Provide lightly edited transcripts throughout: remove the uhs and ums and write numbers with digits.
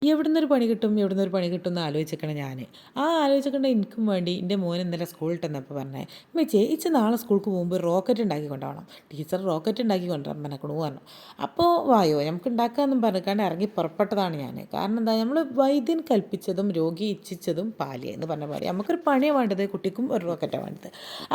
എവിടുന്നൊരു പണി കിട്ടും എവിടുന്നൊരു പണി കിട്ടും എന്ന് ആലോചിച്ചിരിക്കണം ഞാൻ. ആ ആലോചിച്ചിട്ടുണ്ട് എനിക്കും വേണ്ടി എൻ്റെ മോൻ ഇന്നലെ സ്കൂളിൽ വന്നപ്പോൾ പറഞ്ഞേ, ഉമ്മച്ചിയെ ഇച്ച് നാളെ സ്കൂൾക്ക് പോകുമ്പോൾ റോക്കറ്റ് ഉണ്ടാക്കി കൊണ്ടുപോകണം. ടീച്ചർ റോക്കറ്റ് ഉണ്ടാക്കി കൊണ്ടുവരാൻ പറഞ്ഞേക്കണു പറഞ്ഞു. അപ്പോൾ വായോ നമുക്ക് ഉണ്ടാക്കാമെന്നും പറഞ്ഞിട്ടാണ് ഇറങ്ങി പുറപ്പെട്ടതാണ് ഞാൻ. കാരണം എന്താ, നമ്മൾ വൈദ്യൻ കൽപ്പിച്ചതും രോഗി ഇച്ഛിച്ചതും പാലിയ എന്ന് പറഞ്ഞ പോലെ നമുക്കൊരു പണിയാണ് വേണ്ടത്, കുട്ടിക്കും ഒരു റോക്കറ്റാണ് വേണ്ടത്.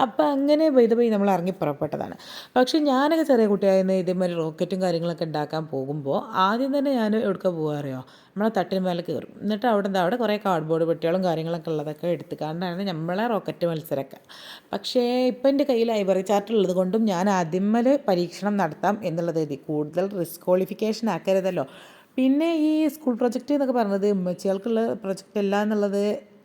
അപ്പോൾ അങ്ങനെ വൈദ്യ നമ്മൾ ഇറങ്ങി പുറപ്പെട്ടതാണ്. പക്ഷേ ഞാനൊക്കെ ചെറിയ കുട്ടിയായിരുന്നു ഇതേമാതിരി റോക്കറ്റും കാര്യങ്ങളൊക്കെ ഉണ്ടാക്കാൻ പോകുമ്പോൾ ആദ്യം തന്നെ ഞാൻ എവിടേക്കാണ് പോകുക അറിയോ, നമ്മളെ തട്ടിന് മേലെ കയറും. എന്നിട്ട് അവിടെ കുറേ കാർഡ്ബോർഡ് പെട്ടികളും കാര്യങ്ങളൊക്കെ ഉള്ളതൊക്കെ എടുത്തുകൊണ്ടാണ് നമ്മളെ റോക്കറ്റ് മത്സരമൊക്കെ. പക്ഷേ ഇപ്പം എൻ്റെ കയ്യിൽ ലൈബ്രറി ചാർട്ട് ഉള്ളത് കൊണ്ടും ഞാൻ അതിന്മേൽ പരീക്ഷണം നടത്താം എന്നുള്ളത് എഴുതി. കൂടുതൽ റിസ്ക് ക്വാളിഫിക്കേഷൻ ആക്കരുതല്ലോ. പിന്നെ ഈ സ്കൂൾ പ്രൊജക്റ്റ് എന്നൊക്കെ പറഞ്ഞത് ഉമ്മച്ചികൾക്കുള്ള പ്രൊജക്റ്റ് അല്ല എന്നുള്ളത്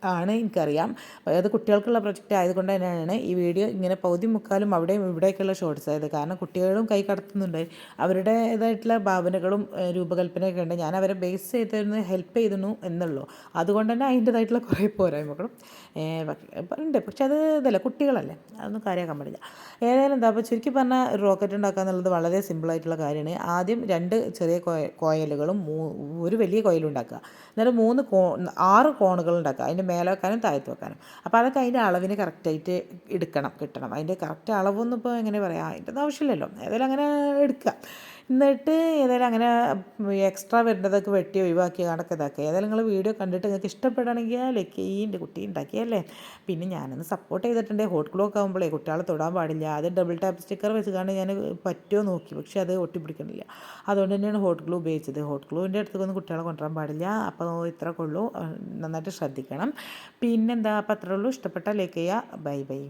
ആണ് എനിക്കറിയാം. അത് കുട്ടികൾക്കുള്ള പ്രൊജക്റ്റ് ആയതുകൊണ്ട് തന്നെയാണ് ഈ വീഡിയോ ഇങ്ങനെ പകുതി മുക്കാലും അവിടെയും ഇവിടെയൊക്കെയുള്ള ഷോർട്സ് ആയത്. കാരണം കുട്ടികളും കൈ കടത്തുന്നുണ്ട്, അവരുടേതായിട്ടുള്ള ഭാവനകളും രൂപകൽപ്പനയൊക്കെ ഉണ്ട്. ഞാൻ അവരെ ബേസ് ചെയ്തിരുന്ന് ഹെൽപ്പ് ചെയ്തിരുന്നു എന്നുള്ളൂ. അതുകൊണ്ട് തന്നെ അതിൻ്റേതായിട്ടുള്ള കുറേ പോരായ്മകളും ഉണ്ട്. പക്ഷെ അത് ഇതല്ല, കുട്ടികളല്ലേ, അതൊന്നും കാര്യമാക്കാൻ പാടില്ല. ഏതായാലും എന്താ, അപ്പോൾ ചുരുക്കി പറഞ്ഞാൽ റോക്കറ്റ് ഉണ്ടാക്കുക എന്നുള്ളത് വളരെ സിമ്പിളായിട്ടുള്ള കാര്യമാണ്. ആദ്യം 2 ചെറിയ കോയിലുകളും ഒരു വലിയ കോയിലും ഉണ്ടാക്കുക. എന്നിട്ട് 6 കോണുകൾ ഉണ്ടാക്കുക, അതിൻ്റെ മേലെ വെക്കാനും താഴത്ത് വെക്കാനും. അപ്പോൾ അതൊക്കെ അതിൻ്റെ അളവിന് കറക്റ്റായിട്ട് കിട്ടണം. അതിൻ്റെ കറക്റ്റ് അളവൊന്നും ഇപ്പോൾ എങ്ങനെ പറയാം, അതിൻ്റെ ഒന്നും ആവശ്യമില്ലല്ലോ. ഏതായാലും അങ്ങനെ എടുക്കുക. എന്നിട്ട് ഏതായാലും അങ്ങനെ എക്സ്ട്രാ വരുന്നതൊക്കെ വെട്ടി ഒഴിവാക്കി കണക്ക് ഇതാക്കുക. ഏതായാലും നിങ്ങൾ വീഡിയോ കണ്ടിട്ട് നിങ്ങൾക്ക് ഇഷ്ടപ്പെടുകയാണെങ്കിൽ ലൈക്ക് ചെയ്യ്. എൻ്റെ കുട്ടി ഉണ്ടാക്കിയല്ലേ. പിന്നെ ഞാനൊന്ന് സപ്പോർട്ട് ചെയ്തിട്ടുണ്ട്. ഹോട്ട് ഗ്ലൂ ഒക്കെ ആകുമ്പോഴേ കുട്ടികളെ തൊടാൻ പാടില്ല. അത് ഡബിൾ ടാപ്പ് സ്റ്റിക്കർ വെച്ചുകൊണ്ട് ഞാൻ പറ്റുമോ നോക്കി, പക്ഷേ അത് ഒട്ടിപ്പിടിക്കണില്ല. അതുകൊണ്ട് തന്നെയാണ് ഹോട്ട് ഗ്ലൂ ഉപയോഗിച്ചത്. ഹോട്ട് ഗ്ലൂവിൻ്റെ അടുത്തേക്കൊന്നും കുട്ടികളെ കൊണ്ടുവരാൻ പാടില്ല. അപ്പോൾ ഇത്ര കൊള്ളൂ, നന്നായിട്ട് ശ്രദ്ധിക്കണം. പിന്നെന്താ, അപ്പോൾ അത്രേ ഉള്ളൂ. ഇഷ്ടപ്പെട്ടാൽ ലൈക്ക് ചെയ്യുക. Bye bye.